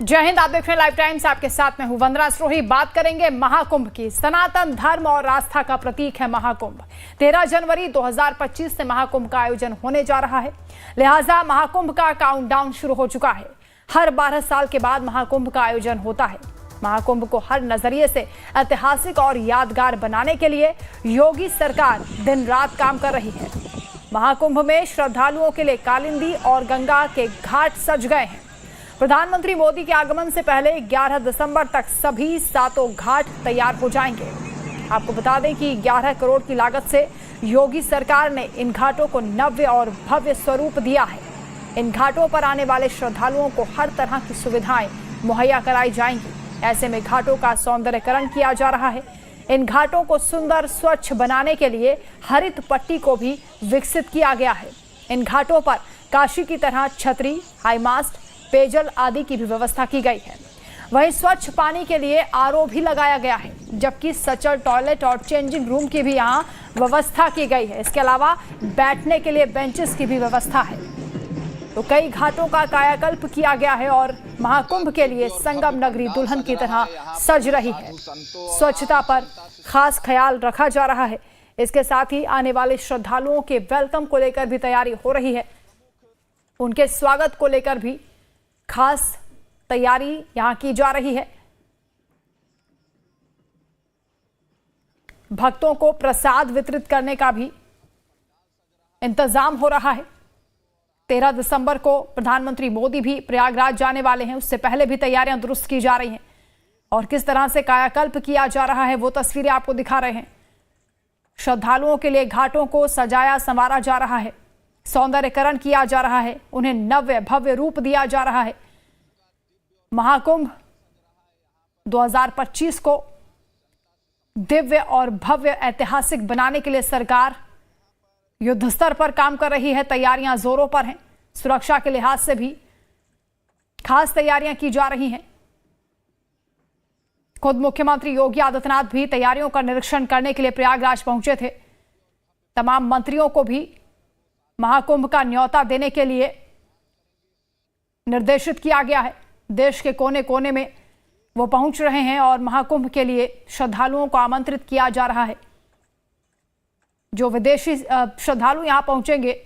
जय हिंद। आप देख रहे हैं लाइव टाइम्स। आपके साथ में हूं वंदना स्रोही। बात करेंगे महाकुंभ की। सनातन धर्म और आस्था का प्रतीक है महाकुंभ। 13 जनवरी 2025 से महाकुंभ का आयोजन होने जा रहा है, लिहाजा महाकुंभ का काउंटडाउन शुरू हो चुका है। हर 12 साल के बाद महाकुंभ का आयोजन होता है। महाकुंभ को हर नजरिए से ऐतिहासिक और यादगार बनाने के लिए योगी सरकार दिन रात काम कर रही है। महाकुंभ में श्रद्धालुओं के लिए कालिंदी और गंगा के घाट सज गए हैं। प्रधानमंत्री मोदी के आगमन से पहले 11 दिसंबर तक सभी 7 घाट तैयार हो जाएंगे। आपको बता दें कि 11 करोड़ की लागत से योगी सरकार ने इन घाटों को नव्य और भव्य स्वरूप दिया है। इन घाटों पर आने वाले श्रद्धालुओं को हर तरह की सुविधाएं मुहैया कराई जाएंगी। ऐसे में घाटों का सौंदर्यकरण किया जा रहा है। इन घाटों को सुंदर स्वच्छ बनाने के लिए हरित पट्टी को भी विकसित किया गया है। इन घाटों पर काशी की तरह छतरी, हाईमास्ट, पेयजल आदि की भी व्यवस्था की गई है। वहीं स्वच्छ पानी के लिए आरओ भी लगाया गया है, जबकि सचल टॉयलेट और चेंजिंग रूम की भी यहाँ व्यवस्था की गई है। इसके अलावा बैठने के लिए बेंचेस की भी व्यवस्था है। तो कई घाटों का कायाकल्प किया गया है और महाकुंभ के लिए संगम नगरी दुल्हन की तरह सज रही है। स्वच्छता पर खास ख्याल रखा जा रहा है। इसके साथ ही आने वाले श्रद्धालुओं के वेलकम को लेकर भी तैयारी हो रही है। उनके स्वागत को लेकर भी खास तैयारी यहां की जा रही है। भक्तों को प्रसाद वितरित करने का भी इंतजाम हो रहा है। 13 दिसंबर को प्रधानमंत्री मोदी भी प्रयागराज जाने वाले हैं। उससे पहले भी तैयारियां दुरुस्त की जा रही हैं और किस तरह से कायाकल्प किया जा रहा है वो तस्वीरें आपको दिखा रहे हैं। श्रद्धालुओं के लिए घाटों को सजाया संवारा जा रहा है, सौंदर्यकरण किया जा रहा है, उन्हें नव्य भव्य रूप दिया जा रहा है। महाकुंभ 2025 को दिव्य और भव्य ऐतिहासिक बनाने के लिए सरकार युद्ध स्तर पर काम कर रही है। तैयारियां जोरों पर हैं। सुरक्षा के लिहाज से भी खास तैयारियां की जा रही हैं। खुद मुख्यमंत्री योगी आदित्यनाथ भी तैयारियों का निरीक्षण करने के लिए प्रयागराज पहुंचे थे। तमाम मंत्रियों को भी महाकुंभ का न्योता देने के लिए निर्देशित किया गया है। देश के कोने कोने में वो पहुंच रहे हैं और महाकुंभ के लिए श्रद्धालुओं को आमंत्रित किया जा रहा है। जो विदेशी श्रद्धालु यहां पहुंचेंगे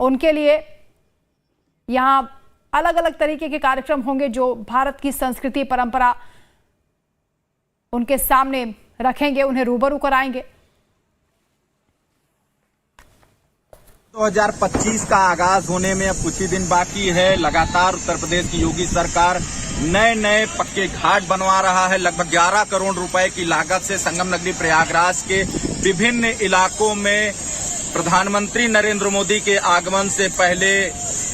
उनके लिए यहां अलग अलग तरीके के कार्यक्रम होंगे, जो भारत की संस्कृति परंपरा उनके सामने रखेंगे, उन्हें रूबरू कराएंगे। 2025 का आगाज होने में अब कुछ ही दिन बाकी है। लगातार उत्तर प्रदेश की योगी सरकार नए नए पक्के घाट बनवा रहा है। लगभग 11 करोड़ रुपए की लागत से संगम नगरी प्रयागराज के विभिन्न इलाकों में प्रधानमंत्री नरेंद्र मोदी के आगमन से पहले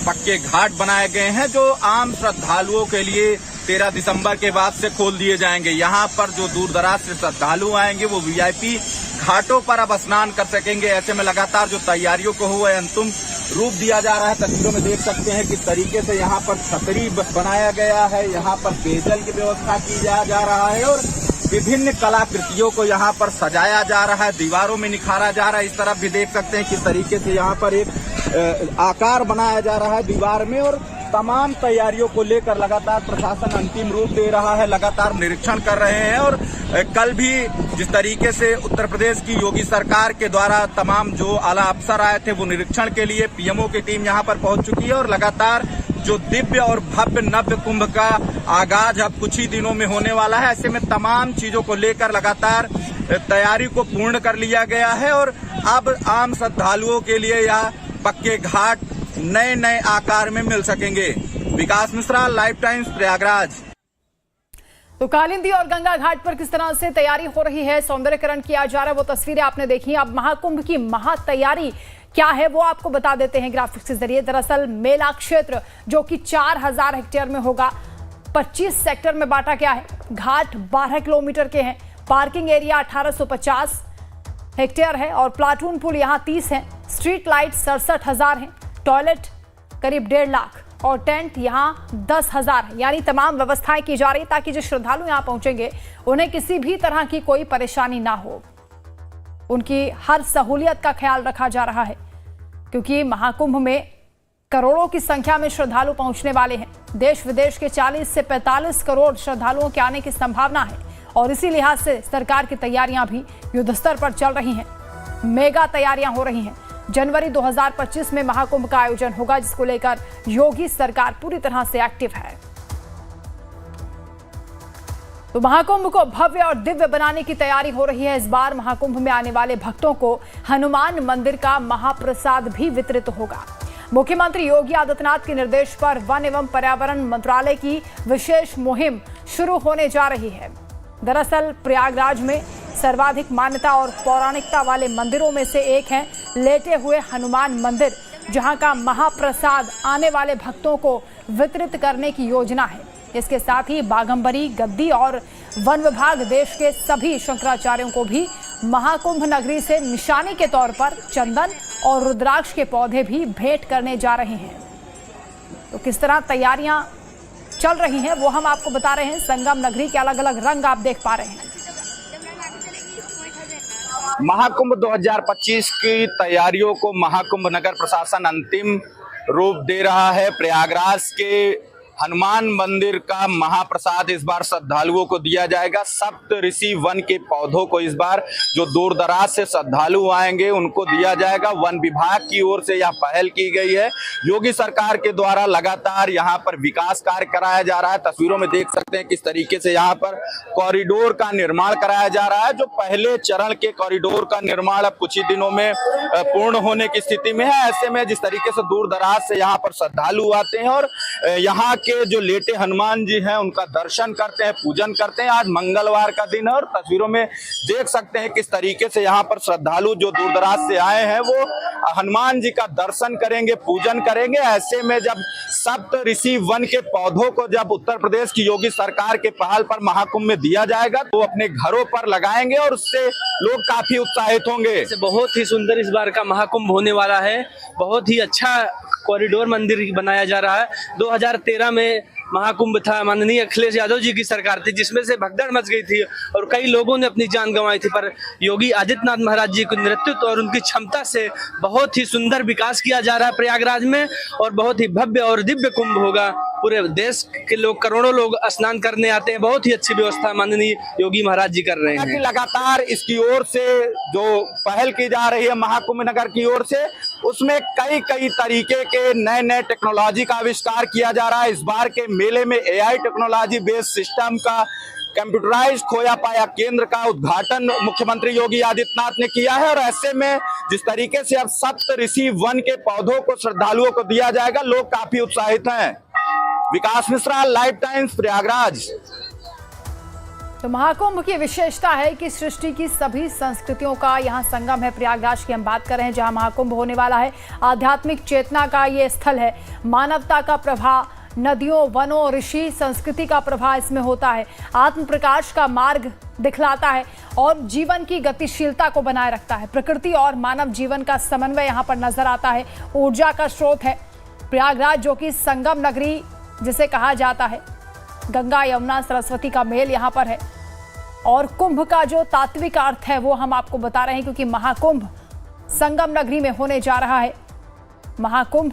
पक्के घाट बनाए गए हैं, जो आम श्रद्धालुओं के लिए 13 दिसंबर के बाद से खोल दिए जाएंगे। यहाँ पर जो दूर दराज से श्रद्धालु आएंगे वो वीआईपी घाटों पर अब स्नान कर सकेंगे। ऐसे में लगातार जो तैयारियों को हुआ है अंतिम रूप दिया जा रहा है। तस्वीरों में देख सकते हैं किस तरीके से यहाँ पर छतरी बनाया गया है, यहाँ पर पेयजल की व्यवस्था की जा रहा है और विभिन्न कलाकृतियों को यहाँ पर सजाया जा रहा है, दीवारों में निखारा जा रहा है। इस तरफ भी देख सकते हैं किस तरीके से यहाँ पर एक आकार बनाया जा रहा है दीवार में और तमाम तैयारियों को लेकर लगातार प्रशासन अंतिम रूप दे रहा है, लगातार निरीक्षण कर रहे हैं। और कल भी जिस तरीके से उत्तर प्रदेश की योगी सरकार के द्वारा तमाम जो आला अफसर आए थे वो निरीक्षण के लिए पीएमओ की टीम यहां पर पहुंच चुकी है और लगातार जो दिव्य और भव्य नव्य कुंभ का आगाज अब कुछ ही दिनों में होने वाला है। ऐसे में तमाम चीजों को लेकर लगातार तैयारी को पूर्ण कर लिया गया है और अब आम श्रद्धालुओं के लिए यह पक्के घाट नए नए आकार में मिल सकेंगे। विकास मिश्रा, लाइव टाइम्स, प्रयागराज। तो कालिंदी और गंगा घाट पर किस तरह से तैयारी हो रही है, सौंदर्यकरण किया जा रहा है, वो तस्वीरें आपने देखी। अब महाकुंभ की महातैयारी क्या है वो आपको बता देते हैं ग्राफिक्स के जरिए। दरअसल मेला क्षेत्र जो कि 4000 हेक्टेयर में होगा, 25 सेक्टर में बांटा गया है। घाट 12 किलोमीटर के हैं। पार्किंग एरिया 1850 हेक्टेयर है और प्लाटून पुल यहाँ 30 है। स्ट्रीट लाइट 67,000 है। टॉयलेट करीब 1.5 लाख और टेंट यहाँ 10,000 है। यानी तमाम व्यवस्थाएं की जा रही ताकि जो श्रद्धालु यहाँ पहुंचेंगे उन्हें किसी भी तरह की कोई परेशानी ना हो। उनकी हर सहूलियत का ख्याल रखा जा रहा है क्योंकि महाकुंभ में करोड़ों की संख्या में श्रद्धालु पहुंचने वाले हैं। देश विदेश के 40 से 45 करोड़ श्रद्धालुओं के आने की संभावना है और इसी लिहाज से सरकार की तैयारियां भी युद्ध स्तर पर चल रही हैं। मेगा तैयारियां हो रही हैं। जनवरी 2025 में महाकुंभ का आयोजन होगा, जिसको लेकर योगी सरकार पूरी तरह से एक्टिव है। तो महाकुंभ को भव्य और दिव्य बनाने की तैयारी हो रही है। इस बार महाकुंभ में आने वाले भक्तों को हनुमान मंदिर का महाप्रसाद भी वितरित होगा। मुख्यमंत्री योगी आदित्यनाथ के निर्देश पर वन एवं पर्यावरण मंत्रालय की विशेष मुहिम शुरू होने जा रही है। दरअसल प्रयागराज में सर्वाधिक मान्यता और पौराणिकता वाले मंदिरों में से एक है लेटे हुए हनुमान मंदिर, जहां का महाप्रसाद आने वाले भक्तों को वितरित करने की योजना है। इसके साथ ही बाघंबरी, गद्दी और वन विभाग देश के सभी शंकराचार्यों को भी महाकुंभ नगरी से निशानी के तौर पर चंदन और रुद्राक्ष के पौधे भी भेंट करने जा रहे हैं। तो किस तरह तैयारियां चल रही हैं वो हम आपको बता रहे हैं। संगम नगरी के अलग अलग रंग आप देख पा रहे हैं। महाकुंभ 2025 की तैयारियों को महाकुंभ नगर प्रशासन अंतिम रूप दे रहा है। प्रयागराज के हनुमान मंदिर का महाप्रसाद इस बार श्रद्धालुओं को दिया जाएगा। सप्त ऋषि वन के पौधों को इस बार जो दूर दराज से श्रद्धालु आएंगे उनको दिया जाएगा। वन विभाग की ओर से यह पहल की गई है। योगी सरकार के द्वारा लगातार यहाँ पर विकास कार्य कराया जा रहा है। तस्वीरों में देख सकते हैं किस तरीके से यहाँ पर कॉरिडोर का निर्माण कराया जा रहा है। जो पहले चरण के कॉरिडोर का निर्माण अब कुछ ही दिनों में पूर्ण होने की स्थिति में है। ऐसे में जिस तरीके से दूर दराज से यहाँ पर श्रद्धालु आते हैं और यहाँ के जो लेटे हनुमान जी हैं उनका दर्शन करते हैं, पूजन करते हैं। आज मंगलवार का दिन है और तस्वीरों में देख सकते हैं किस तरीके से यहाँ पर श्रद्धालु जो दूर दराज से आए हैं वो हनुमान जी का दर्शन करेंगे, पूजन करेंगे। ऐसे में जब सप्त ऋषि वन के पौधों को जब उत्तर प्रदेश की योगी सरकार के पहल पर महाकुंभ में दिया जाएगा तो अपने घरों पर लगाएंगे और उससे लोग काफी उत्साहित होंगे। बहुत ही सुंदर इस बार का महाकुंभ होने वाला है। बहुत ही अच्छा कॉरिडोर मंदिर बनाया जा रहा है। 2013 में महाकुंभ था, माननीय अखिलेश यादव जी की सरकार थी, जिसमें से भगदड़ मच गई थी और कई लोगों ने अपनी जान गंवाई थी। पर योगी आदित्यनाथ महाराज जी के नेतृत्व और उनकी क्षमता से बहुत ही सुंदर विकास किया जा रहा है प्रयागराज में और बहुत ही भव्य और दिव्य कुंभ होगा। पूरे देश के लोग, करोड़ों लोग स्नान करने आते हैं। बहुत ही अच्छी व्यवस्था माननीय योगी महाराज जी कर रहे हैं। लगातार इसकी ओर से जो पहल की जा रही है महाकुंभ नगर की ओर से, उसमें कई तरीके के नए टेक्नोलॉजी का आविष्कार किया जा रहा है। इस बार के मेले में AI टेक्नोलॉजी बेस्ड सिस्टम का कंप्यूटराइज खोया पाया केंद्र का उद्घाटन मुख्यमंत्री योगी आदित्यनाथ ने किया है। और ऐसे में जिस तरीके से अब सप्त ऋषि वन के पौधों को श्रद्धालुओं को दिया जाएगा, लोग काफी उत्साहित हैं। विकास मिश्रा, लाइव टाइम्स, प्रयागराज। तो महाकुंभ की विशेषता है कि सृष्टि की सभी संस्कृतियों का यहाँ संगम है। प्रयागराज की हम बात कर रहे हैं जहाँ महाकुंभ होने वाला है। आध्यात्मिक चेतना का ये स्थल है। मानवता का प्रभाव, नदियों, वनों, ऋषि संस्कृति का प्रभाव इसमें होता है। आत्म प्रकाश का मार्ग दिखलाता है और जीवन की गतिशीलता को बनाए रखता है। प्रकृति और मानव जीवन का समन्वय यहाँ पर नजर आता है। ऊर्जा का स्रोत है प्रयागराज, जो कि संगम नगरी जिसे कहा जाता है। गंगा, यमुना, सरस्वती का मेल यहाँ पर है। और कुंभ का जो तात्विक अर्थ है वो हम आपको बता रहे हैं, क्योंकि महाकुंभ संगम नगरी में होने जा रहा है। महाकुंभ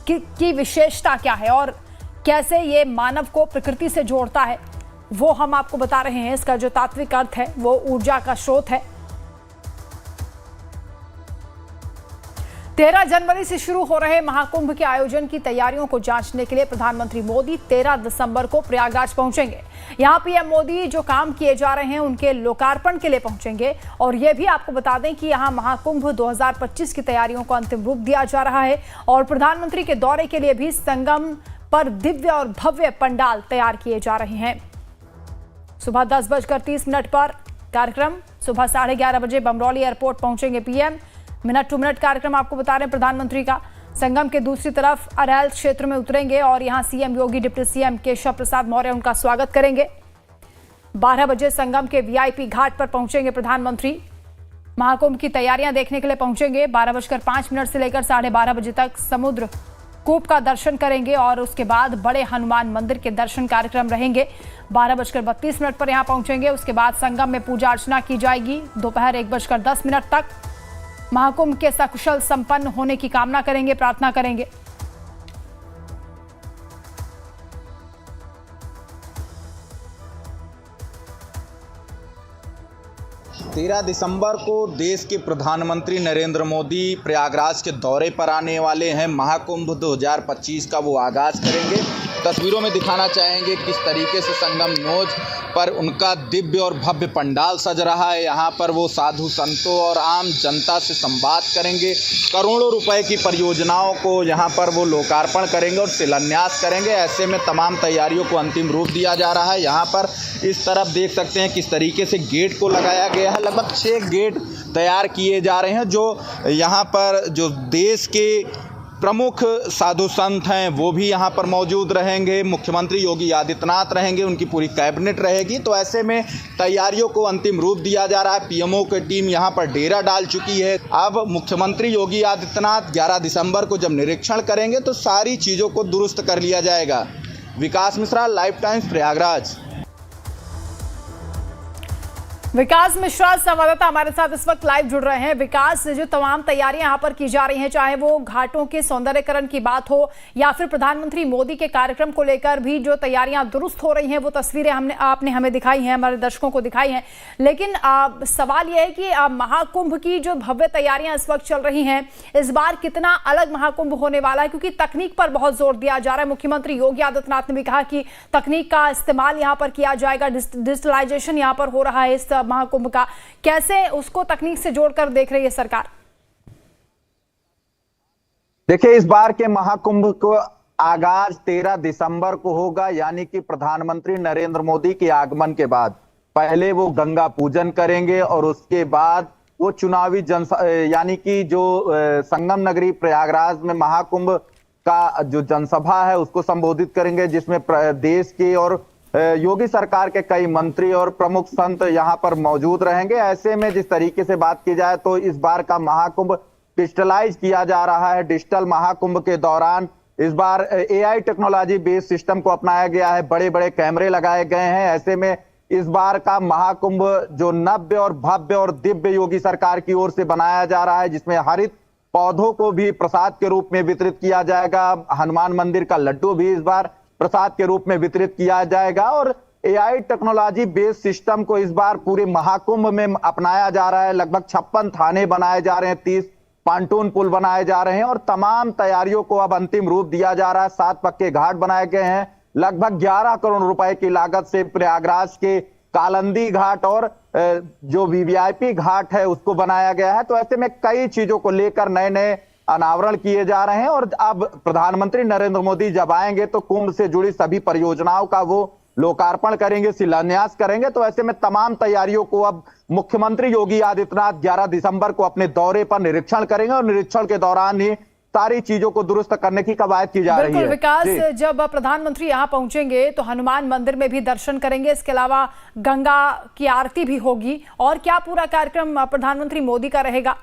की विशेषता क्या है और कैसे ये मानव को प्रकृति से जोड़ता है वो हम आपको बता रहे हैं। इसका जो तात्विक अर्थ है वो ऊर्जा का स्रोत है। 13 जनवरी से शुरू हो रहे महाकुंभ के आयोजन की तैयारियों को जांचने के लिए प्रधानमंत्री मोदी 13 दिसंबर को प्रयागराज पहुंचेंगे। यहां पीएम मोदी जो काम किए जा रहे हैं उनके लोकार्पण के लिए पहुंचेंगे। और यह भी आपको बता दें कि यहां महाकुंभ 2025 की तैयारियों को अंतिम रूप दिया जा रहा है और प्रधानमंत्री के दौरे के लिए भी संगम पर दिव्य और भव्य पंडाल तैयार किए जा रहे हैं। सुबह 10:30 पर कार्यक्रम, सुबह 11:30 बजे बमरौली एयरपोर्ट पहुंचेंगे पीएम। मिनट टू मिनट कार्यक्रम आपको बता रहे हैं प्रधानमंत्री का। संगम के दूसरी तरफ अरैल क्षेत्र में उतरेंगे और यहां सीएम योगी, डिप्टी सीएम केशव प्रसाद मौर्य उनका स्वागत करेंगे। 12 बजे संगम के वीआईपी घाट पर पहुंचेंगे प्रधानमंत्री। महाकुंभ की तैयारियां देखने के लिए पहुंचेंगे। 12:05 से लेकर 12:30 बजे तक समुद्र कूप का दर्शन करेंगे और उसके बाद बड़े हनुमान मंदिर के दर्शन कार्यक्रम रहेंगे। 12:32 पर यहां पहुंचेंगे। उसके बाद संगम में पूजा अर्चना की जाएगी दोपहर 1:10 तक। महाकुंभ के सकुशल संपन्न होने की कामना करेंगे, प्रार्थना करेंगे। तेरह दिसंबर को देश के प्रधानमंत्री नरेंद्र मोदी प्रयागराज के दौरे पर आने वाले हैं। महाकुंभ 2025 का वो आगाज करेंगे। तस्वीरों में दिखाना चाहेंगे किस तरीके से संगम नोज पर उनका दिव्य और भव्य पंडाल सज रहा है। यहाँ पर वो साधु संतों और आम जनता से संवाद करेंगे। करोड़ों रुपए की परियोजनाओं को यहाँ पर वो लोकार्पण करेंगे और शिलान्यास करेंगे। ऐसे में तमाम तैयारियों को अंतिम रूप दिया जा रहा है। यहाँ पर इस तरफ देख सकते हैं किस तरीके से गेट को लगाया गया है। लगभग 6 गेट तैयार किए जा रहे हैं। जो यहाँ पर जो देश के प्रमुख साधु संत हैं वो भी यहाँ पर मौजूद रहेंगे। मुख्यमंत्री योगी आदित्यनाथ रहेंगे, उनकी पूरी कैबिनेट रहेगी। तो ऐसे में तैयारियों को अंतिम रूप दिया जा रहा है। पीएमओ की टीम यहाँ पर डेरा डाल चुकी है। अब मुख्यमंत्री योगी आदित्यनाथ 11 दिसंबर को जब निरीक्षण करेंगे तो सारी चीज़ों को दुरुस्त कर लिया जाएगा। विकास मिश्रा, लाइव टाइम्स, प्रयागराज। विकास मिश्रा संवाददाता हमारे साथ इस वक्त लाइव जुड़ रहे हैं। विकास, जो तमाम तैयारियां यहां पर की जा रही हैं, चाहे वो घाटों के सौंदर्यकरण की बात हो या फिर प्रधानमंत्री मोदी के कार्यक्रम को लेकर भी जो तैयारियां दुरुस्त हो रही हैं, वो तस्वीरें आपने हमें दिखाई हैं, हमारे दर्शकों को दिखाई हैं। लेकिन सवाल यह है कि महाकुंभ की जो भव्य तैयारियां इस वक्त चल रही हैं, इस बार कितना अलग महाकुंभ होने वाला है? क्योंकि तकनीक पर बहुत जोर दिया जा रहा है। मुख्यमंत्री योगी आदित्यनाथ ने भी कहा कि तकनीक का इस्तेमाल यहाँ पर किया जाएगा, डिजिटलाइजेशन यहाँ पर हो रहा है इस महाकुंभ का। कैसे उसको तकनीक से जोड़कर देख रही है सरकार? देखिए, इस बार के महाकुंभ को आगाज 13 दिसंबर को होगा, यानी कि प्रधानमंत्री नरेंद्र मोदी के आगमन के बाद। पहले वो गंगा पूजन करेंगे और उसके बाद वो चुनावी यानी कि जो संगम नगरी प्रयागराज में महाकुंभ का जो जनसभा है उसको संबोधित करेंगे, जिसमें देश के और योगी सरकार के कई मंत्री और प्रमुख संत यहां पर मौजूद रहेंगे। ऐसे में जिस तरीके से बात की जाए तो इस बार का महाकुंभ डिजिटलाइज किया जा रहा है। डिजिटल महाकुंभ के दौरान इस बार AI टेक्नोलॉजी बेस्ड सिस्टम को अपनाया गया है। बड़े बड़े कैमरे लगाए गए हैं। ऐसे में इस बार का महाकुंभ जो नव्य और भव्य और दिव्य योगी सरकार की ओर से बनाया जा रहा है, जिसमें हरित पौधों को भी प्रसाद के रूप में वितरित किया जाएगा। हनुमान मंदिर का लड्डू भी इस बार प्रसाद के रूप में वितरित किया जाएगा और AI टेक्नोलॉजी बेस्ड सिस्टम को इस बार पूरे महाकुंभ में अपनाया जा रहा है। लगभग 56 थाने बनाए जा रहे हैं, 30 पांटून पुल बनाए जा रहे हैं और तमाम तैयारियों को अब अंतिम रूप दिया जा रहा है। 7 पक्के घाट बनाए गए हैं। लगभग 11 करोड़ रुपए की लागत से प्रयागराज के कालंदी घाट और जो VVIP घाट है उसको बनाया गया है। तो ऐसे में कई चीजों को लेकर नए नए अनावरण किए जा रहे हैं और अब प्रधानमंत्री नरेंद्र मोदी जब आएंगे तो कुंभ से जुड़ी सभी परियोजनाओं का वो लोकार्पण करेंगे, शिलान्यास करेंगे। तो ऐसे में तमाम तैयारियों को अब मुख्यमंत्री योगी आदित्यनाथ 11 दिसंबर को अपने दौरे पर निरीक्षण करेंगे और निरीक्षण के दौरान ही सारी चीजों को दुरुस्त करने की कवायद की जा रही है। विकास, जब प्रधानमंत्री यहाँ पहुंचेंगे तो हनुमान मंदिर में भी दर्शन करेंगे, इसके अलावा गंगा की आरती भी होगी, और क्या पूरा कार्यक्रम प्रधानमंत्री मोदी का रहेगा?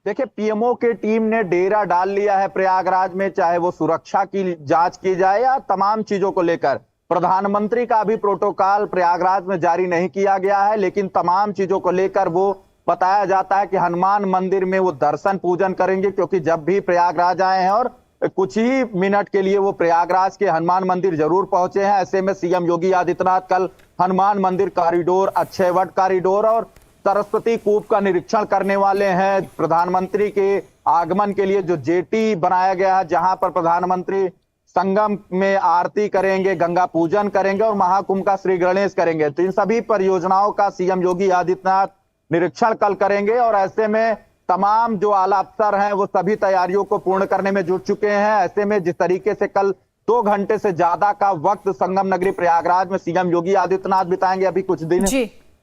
देखिए, पीएमओ की टीम ने डेरा डाल लिया है प्रयागराज में, चाहे वो सुरक्षा की जांच की जाए या तमाम चीजों को लेकर। प्रधानमंत्री का अभी प्रोटोकॉल प्रयागराज में जारी नहीं किया गया है, लेकिन तमाम चीजों को लेकर वो बताया जाता है कि हनुमान मंदिर में वो दर्शन पूजन करेंगे, क्योंकि जब भी प्रयागराज आए हैं और कुछ ही मिनट के लिए वो प्रयागराज के हनुमान मंदिर जरूर पहुंचे हैं। ऐसे में सीएम योगी आदित्यनाथ कल हनुमान मंदिर कॉरिडोर, अक्षयवट कॉरिडोर और सरस्वती कूप का निरीक्षण करने वाले हैं। प्रधानमंत्री के आगमन के लिए जो जेटी बनाया गया है, जहां पर प्रधानमंत्री संगम में आरती करेंगे, गंगा पूजन करेंगे और महाकुंभ का श्री गणेश करेंगे। तो इन सभी परियोजनाओं का सीएम योगी आदित्यनाथ निरीक्षण कल करेंगे और ऐसे में तमाम जो आला अफसर हैं वो सभी तैयारियों को पूर्ण करने में जुट चुके हैं। ऐसे में जिस तरीके से कल 2 घंटे से ज्यादा का वक्त संगम नगरी प्रयागराज में सीएम योगी आदित्यनाथ बिताएंगे। अभी कुछ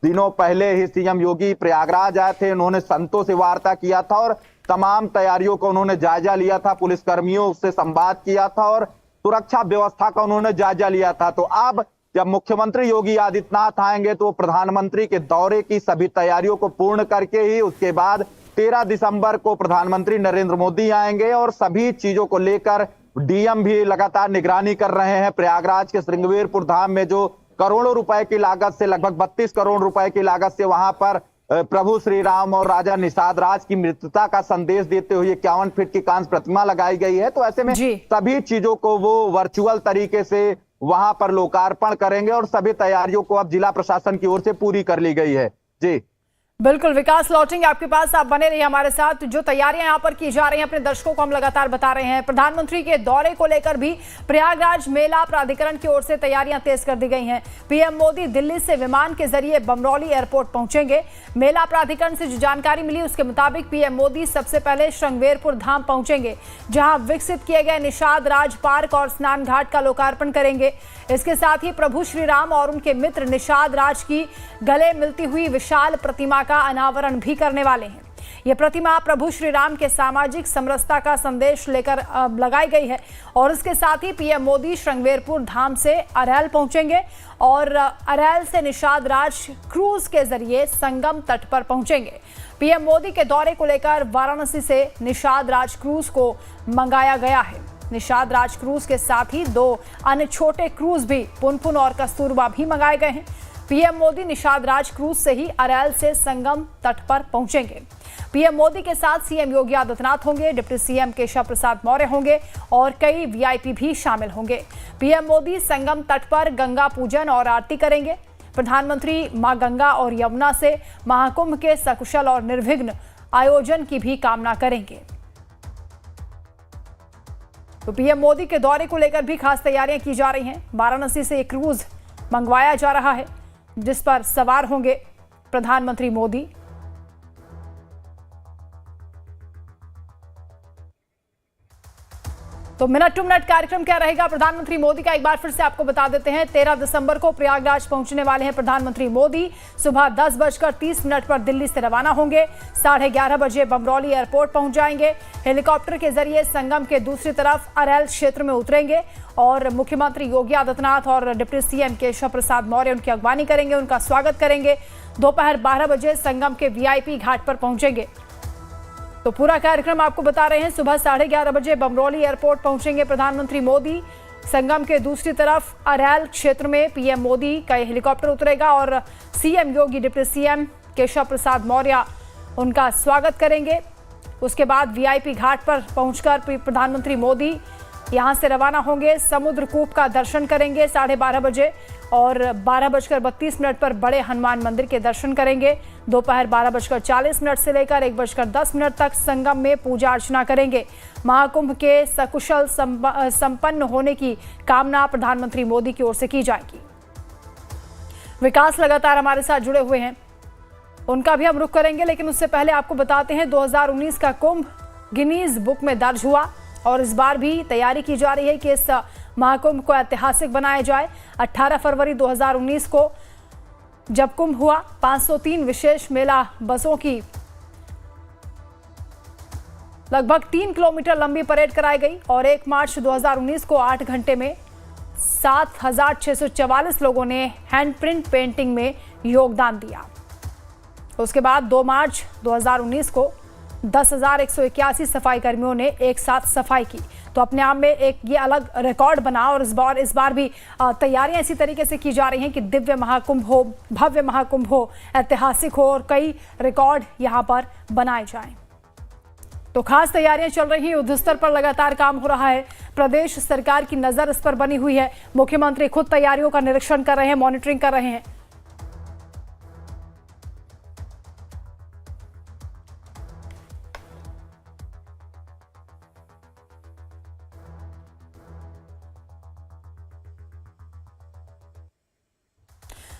दिनों पहले ही सीएम योगी प्रयागराज आए थे, उन्होंने संतों से वार्ता किया था और तमाम तैयारियों को उन्होंने जायजा लिया था, पुलिसकर्मियों से संवाद किया था और सुरक्षा व्यवस्था का उन्होंने जायजा लिया था। तो अब जब मुख्यमंत्री योगी आदित्यनाथ आएंगे तो प्रधानमंत्री के दौरे की सभी तैयारियों को पूर्ण करके ही उसके बाद 13 दिसंबर को प्रधानमंत्री नरेंद्र मोदी आएंगे और सभी चीजों को लेकर डीएम भी लगातार निगरानी कर रहे हैं। प्रयागराज के श्रृंगवेरपुर धाम में जो करोड़ों रुपए की लागत से, लगभग 32 करोड़ रुपए की लागत से वहां पर प्रभु श्री राम और राजा निषाद राज की मृत्यता का संदेश देते हुए 51 फीट की कांस्य प्रतिमा लगाई गई है। तो ऐसे में सभी चीजों को वो वर्चुअल तरीके से वहां पर लोकार्पण करेंगे और सभी तैयारियों को अब जिला प्रशासन की ओर से पूरी कर ली गई है। जी बिल्कुल विकास, लौटेंगे आपके पास, आप बने रहिए हमारे साथ। जो तैयारियां यहां पर की जा रही हैं अपने दर्शकों को हम लगातार बता रहे हैं। प्रधानमंत्री के दौरे को लेकर भी प्रयागराज मेला प्राधिकरण की ओर से तैयारियां तेज कर दी गई हैं। पीएम मोदी दिल्ली से विमान के जरिए बमरौली एयरपोर्ट पहुंचेंगे। मेला प्राधिकरण से जो जानकारी मिली उसके मुताबिक पीएम मोदी सबसे पहले श्रृंगेरपुर धाम पहुंचेंगे, जहां विकसित किए गए निषाद राज पार्क और स्नान घाट का लोकार्पण करेंगे। इसके साथ ही प्रभु श्री राम और उनके मित्र निषाद राज की गले मिलती हुई विशाल प्रतिमा का अनावरण भी करने वाले हैं। यह प्रतिमा प्रभु श्री राम के सामाजिक समरसता का संदेश लेकर लगाई गई है। और इसके साथ ही पीएम मोदी श्रृंगेरपुर धाम से अरैल पहुंचेंगे और अरैल से निषाद राज क्रूज के जरिए संगम तट पर पहुंचेंगे। पीएम मोदी के दौरे को लेकर वाराणसी से निषाद राज क्रूज को मंगाया गया है। निषाद राज क्रूज के साथ ही 2 अन्य छोटे क्रूज भी पुनपुन और कस्तूरबा भी मंगाए गए हैं। पीएम मोदी निषाद राज क्रूज से ही अरैल से संगम तट पर पहुंचेंगे। पीएम मोदी के साथ सीएम योगी आदित्यनाथ होंगे, डिप्टी सीएम केशव प्रसाद मौर्य होंगे और कई वीआईपी भी शामिल होंगे। पीएम मोदी संगम तट पर गंगा पूजन और आरती करेंगे। प्रधानमंत्री मां गंगा और यमुना से महाकुंभ के सकुशल और निर्विघ्न आयोजन की भी कामना करेंगे। तो पीएम मोदी के दौरे को लेकर भी खास तैयारियां की जा रही हैं। वाराणसी से एक क्रूज मंगवाया जा रहा है जिस पर सवार होंगे प्रधानमंत्री मोदी। तो मिनट टू मिनट कार्यक्रम क्या रहेगा प्रधानमंत्री मोदी का, एक बार फिर से आपको बता देते हैं। 13 दिसंबर को प्रयागराज पहुंचने वाले हैं प्रधानमंत्री मोदी। सुबह 10:30 पर दिल्ली से रवाना होंगे। 11:30 बजे बमरौली एयरपोर्ट पहुंच जाएंगे। हेलीकॉप्टर के जरिए संगम के दूसरी तरफ अरैल क्षेत्र में उतरेंगे और मुख्यमंत्री योगी आदित्यनाथ और डिप्टी सीएम केशव प्रसाद मौर्य उनकी अगवानी करेंगे, उनका स्वागत करेंगे। दोपहर 12 बजे संगम के वीआईपी घाट पर पहुंचेंगे। तो पूरा कार्यक्रम आपको बता रहे हैं। सुबह 11:30 बजे बमरौली एयरपोर्ट पहुंचेंगे प्रधानमंत्री मोदी। संगम के दूसरी तरफ अरैल क्षेत्र में पीएम मोदी का हेलीकॉप्टर उतरेगा और सीएम योगी, डिप्टी सीएम केशव प्रसाद मौर्य उनका स्वागत करेंगे। उसके बाद वीआईपी घाट पर पहुंचकर प्रधानमंत्री मोदी यहां से रवाना होंगे। समुद्र कूप का दर्शन करेंगे 12:30 बजे और 12:32 पर बड़े हनुमान मंदिर के दर्शन करेंगे। दोपहर 12:40 से लेकर 1:10 तक संगम में पूजा अर्चना करेंगे। महाकुंभ के सकुशल संपन्न होने की कामना प्रधानमंत्री मोदी की ओर से की जाएगी। विकास लगातार हमारे साथ जुड़े हुए हैं, उनका भी हम रुख करेंगे, लेकिन उससे पहले आपको बताते हैं 2019 का कुंभ गिनीज बुक में दर्ज हुआ और इस बार भी तैयारी की जा रही है कि इस महाकुंभ को ऐतिहासिक बनाया जाए। 18 फरवरी 2019 को जब कुंभ हुआ, 503 विशेष मेला बसों की लगभग 3 किलोमीटर लंबी परेड कराई गई और 1 मार्च 2019 को 8 घंटे में 7,644 लोगों ने हैंडप्रिंट पेंटिंग में योगदान दिया। उसके बाद 2 मार्च 2019 को 10,181 सफाई कर्मियों ने एक साथ सफाई की। तो अपने आप में एक ये अलग रिकॉर्ड बना और इस बार भी तैयारियां इसी तरीके से की जा रही हैं कि दिव्य महाकुंभ हो, भव्य महाकुंभ हो, ऐतिहासिक हो और कई रिकॉर्ड यहां पर बनाए जाएं। तो खास तैयारियां चल रही हैं, युद्ध स्तर पर लगातार काम हो रहा है। प्रदेश सरकार की नजर इस पर बनी हुई है। मुख्यमंत्री खुद तैयारियों का निरीक्षण कर रहे हैं, मॉनिटरिंग कर रहे हैं।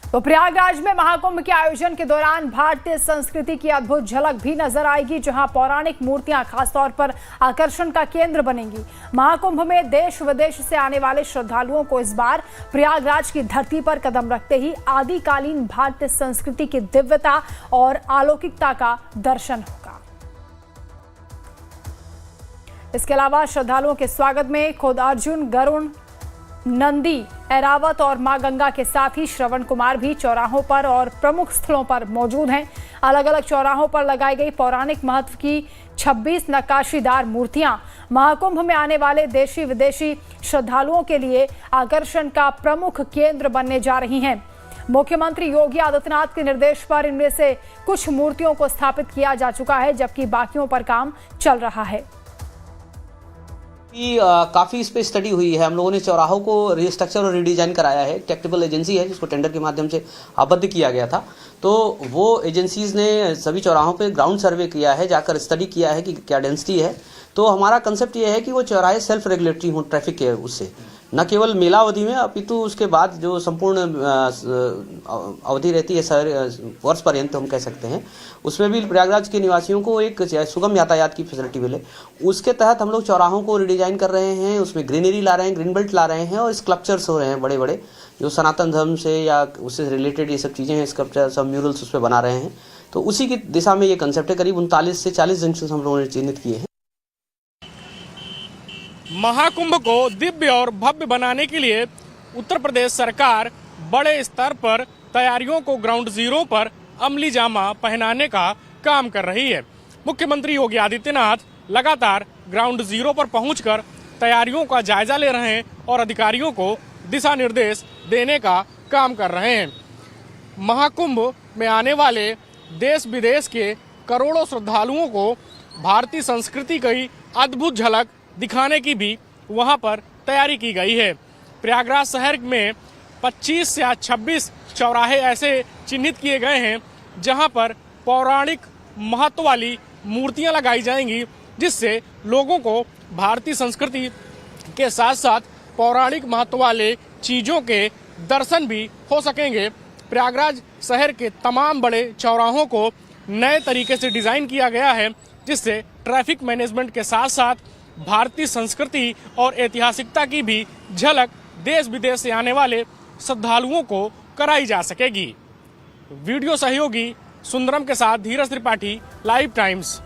तो प्रयागराज में महाकुंभ के आयोजन के दौरान भारतीय संस्कृति की अद्भुत झलक भी नजर आएगी, जहां पौराणिक मूर्तियां खासतौर पर आकर्षण का केंद्र बनेंगी। महाकुंभ में देश विदेश से आने वाले श्रद्धालुओं को इस बार प्रयागराज की धरती पर कदम रखते ही आदिकालीन भारतीय संस्कृति की दिव्यता और अलौकिकता का दर्शन होगा। इसके अलावा श्रद्धालुओं के स्वागत में खुद अर्जुन, गरुण, नंदी, ऐरावत और मां गंगा के साथ ही श्रवण कुमार भी चौराहों पर और प्रमुख स्थलों पर मौजूद हैं। अलग अलग चौराहों पर लगाई गई पौराणिक महत्व की 26 नक्काशीदार मूर्तियां महाकुंभ में आने वाले देशी विदेशी श्रद्धालुओं के लिए आकर्षण का प्रमुख केंद्र बनने जा रही हैं। मुख्यमंत्री योगी आदित्यनाथ के निर्देश पर इनमें से कुछ मूर्तियों को स्थापित किया जा चुका है, जबकि बाकियों पर काम चल रहा है। काफ़ी इस पे स्टडी हुई है। हम लोगों ने चौराहों को रिस्ट्रक्चर और रिडिजाइन कराया है। टेक्निकल एजेंसी है जिसको टेंडर के माध्यम से आबद्ध किया गया था, तो वो एजेंसीज ने सभी चौराहों पे ग्राउंड सर्वे किया है, जाकर स्टडी किया है कि क्या डेंसिटी है। तो हमारा कंसेप्ट ये है कि वो चौराहे सेल्फ रेगुलेटरी हों ट्रैफिक के उससे, न केवल मेला अवधि में अपितु उसके बाद जो संपूर्ण अवधि रहती है वर्ष पर्यंत हम कह सकते हैं, उसमें भी प्रयागराज के निवासियों को एक सुगम यातायात की फैसिलिटी मिले। उसके तहत हम लोग चौराहों को रिडिजाइन कर रहे हैं, उसमें ग्रीनरी ला रहे हैं, ग्रीन बेल्ट ला रहे हैं और स्कल्पचर्स हो रहे हैं बड़े बड़े, जो सनातन धर्म से या उससे रिलेटेड ये सब चीज़ें हैं, स्कल्पचर सब म्यूरल्स उस पर बना रहे हैं। तो उसी की दिशा में ये कंसेप्ट है। करीब 39 से 40 जंक्शन हम लोगों ने चिन्हित किए हैं। महाकुंभ को दिव्य और भव्य बनाने के लिए उत्तर प्रदेश सरकार बड़े स्तर पर तैयारियों को ग्राउंड जीरो पर अमली जामा पहनाने का काम कर रही है। मुख्यमंत्री योगी आदित्यनाथ लगातार ग्राउंड जीरो पर पहुंचकर तैयारियों का जायजा ले रहे हैं और अधिकारियों को दिशा निर्देश देने का काम कर रहे हैं। महाकुंभ में आने वाले देश विदेश के करोड़ों श्रद्धालुओं को भारतीय संस्कृति की अद्भुत झलक दिखाने की भी वहां पर तैयारी की गई है। प्रयागराज शहर में 25 या 26 चौराहे ऐसे चिन्हित किए गए हैं जहां पर पौराणिक महत्व वाली मूर्तियां लगाई जाएंगी, जिससे लोगों को भारतीय संस्कृति के साथ साथ पौराणिक महत्व वाले चीज़ों के दर्शन भी हो सकेंगे। प्रयागराज शहर के तमाम बड़े चौराहों को नए तरीके से डिज़ाइन किया गया है, जिससे ट्रैफिक मैनेजमेंट के साथ साथ भारतीय संस्कृति और ऐतिहासिकता की भी झलक देश विदेश से आने वाले श्रद्धालुओं को कराई जा सकेगी। वीडियो सहयोगी सुंदरम के साथ धीरज त्रिपाठी, लाइव टाइम्स।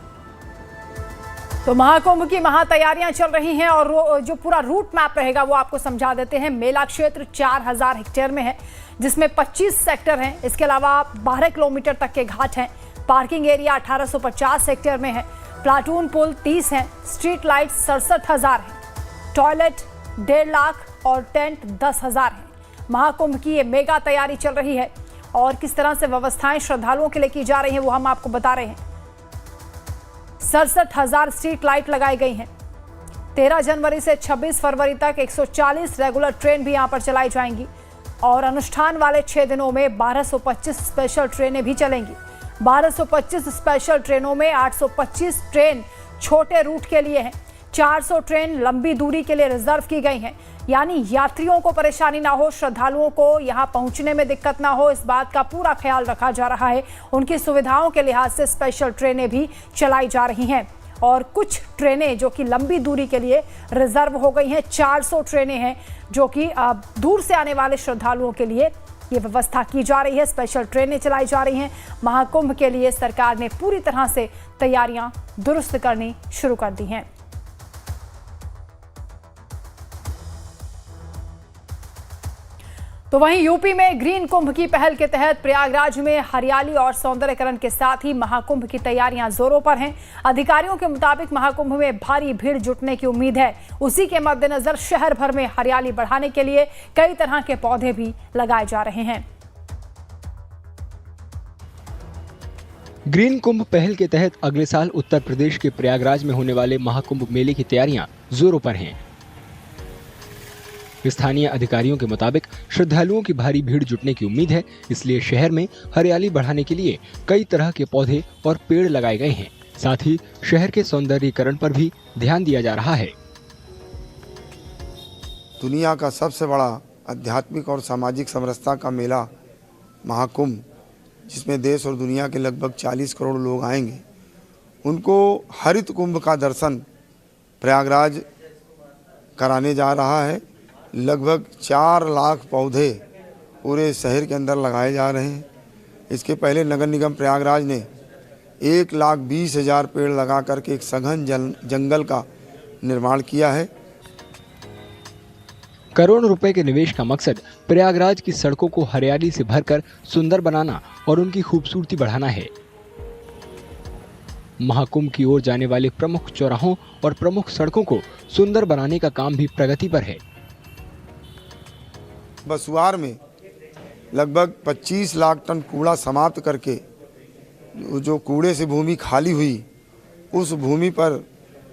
तो महाकुंभ की महातैयारियां चल रही हैं और जो पूरा रूट मैप रहेगा वो आपको समझा देते हैं। मेला क्षेत्र 4000 हेक्टेयर में है, जिसमें 25 सेक्टर हैं। इसके अलावा 12 किलोमीटर तक के घाट हैं। पार्किंग एरिया 1850 हेक्टेयर में है। प्लाटून पुल 30 हैं। स्ट्रीट लाइट 67,000 हैं। टॉयलेट 1.5 लाख और टेंट 10,000 हैं। महाकुंभ की ये मेगा तैयारी चल रही है और किस तरह से व्यवस्थाएं श्रद्धालुओं के लिए की जा रही हैं वो हम आपको बता रहे हैं। 67,000 स्ट्रीट लाइट लगाई गई हैं। 13 जनवरी से 26 फरवरी तक 140 रेगुलर ट्रेन भी यहां पर चलाई जाएंगी और अनुष्ठान वाले 6 दिनों में 1225 स्पेशल ट्रेनें भी चलेंगी। 1225 स्पेशल ट्रेनों में 825 ट्रेन छोटे रूट के लिए हैं। 400 ट्रेन लंबी दूरी के लिए रिजर्व की गई हैं, यानी यात्रियों को परेशानी ना हो, श्रद्धालुओं को यहां पहुंचने में दिक्कत ना हो, इस बात का पूरा ख्याल रखा जा रहा है। उनकी सुविधाओं के लिहाज से स्पेशल ट्रेनें भी चलाई जा रही हैं और कुछ ट्रेनें जो कि लंबी दूरी के लिए रिजर्व हो गई हैं। 400 ट्रेनें हैं जो कि दूर से आने वाले श्रद्धालुओं के लिए ये व्यवस्था की जा रही है। स्पेशल ट्रेनें चलाई जा रही हैं। महाकुंभ के लिए सरकार ने पूरी तरह से तैयारियां दुरुस्त करनी शुरू कर दी हैं। तो वहीं यूपी में ग्रीन कुंभ की पहल के तहत प्रयागराज में हरियाली और सौंदर्यकरण के साथ ही महाकुंभ की तैयारियां जोरों पर हैं। अधिकारियों के मुताबिक महाकुंभ में भारी भीड़ जुटने की उम्मीद है। उसी के मद्देनजर शहर भर में हरियाली बढ़ाने के लिए कई तरह के पौधे भी लगाए जा रहे हैं। ग्रीन कुंभ पहल के तहत अगले साल उत्तर प्रदेश के प्रयागराज में होने वाले महाकुंभ मेले की तैयारियां जोरों पर हैं। स्थानीय अधिकारियों के मुताबिक श्रद्धालुओं की भारी भीड़ जुटने की उम्मीद है, इसलिए शहर में हरियाली बढ़ाने के लिए कई तरह के पौधे और पेड़ लगाए गए हैं। साथ ही शहर के सौंदर्यीकरण पर भी ध्यान दिया जा रहा है। दुनिया का सबसे बड़ा आध्यात्मिक और सामाजिक समरसता का मेला महाकुंभ, जिसमें देश और दुनिया के लगभग 40 करोड़ लोग आएंगे, उनको हरित कुंभ का दर्शन प्रयागराज कराने जा रहा है। लगभग 4 लाख पौधे पूरे शहर के अंदर लगाए जा रहे हैं। इसके पहले नगर निगम प्रयागराज ने 1,20,000 पेड़ लगा करके एक सघन जंगल का निर्माण किया है। करोड़ों रुपए के निवेश का मकसद प्रयागराज की सड़कों को हरियाली से भरकर सुंदर बनाना और उनकी खूबसूरती बढ़ाना है। महाकुंभ की ओर जाने वाले प्रमुख चौराहों और प्रमुख सड़कों को सुंदर बनाने का काम भी प्रगति पर है। बसुआर में लगभग 25 लाख टन कूड़ा समाप्त करके जो कूड़े से भूमि खाली हुई उस भूमि पर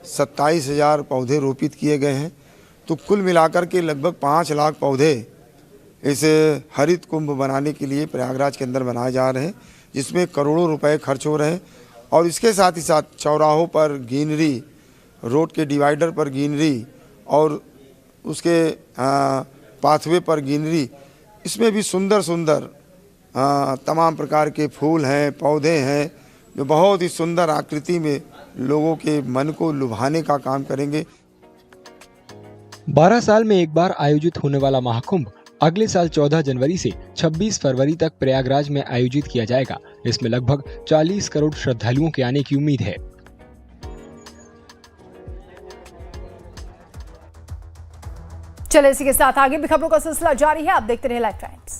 27,000 पौधे रोपित किए गए हैं। तो कुल मिलाकर के लगभग 5 लाख पौधे इस हरित कुंभ बनाने के लिए प्रयागराज के अंदर बनाए जा रहे हैं, जिसमें करोड़ों रुपए खर्च हो रहे हैं। और इसके साथ ही साथ चौराहों पर ग्रीनरी, रोड के डिवाइडर पर ग्रीनरी और उसके पाथवे पर ग्रीनरी, इसमें भी सुंदर सुंदर तमाम प्रकार के फूल हैं, पौधे हैं, जो बहुत ही सुंदर आकृति में लोगों के मन को लुभाने का काम करेंगे। 12 साल में एक बार आयोजित होने वाला महाकुंभ अगले साल 14 जनवरी से 26 फरवरी तक प्रयागराज में आयोजित किया जाएगा। इसमें लगभग 40 करोड़ श्रद्धालुओं के आने की उम्मीद है। चले इसी के साथ आगे भी खबरों का सिलसिला जारी है। आप देखते रहिए लाइव टाइम्स।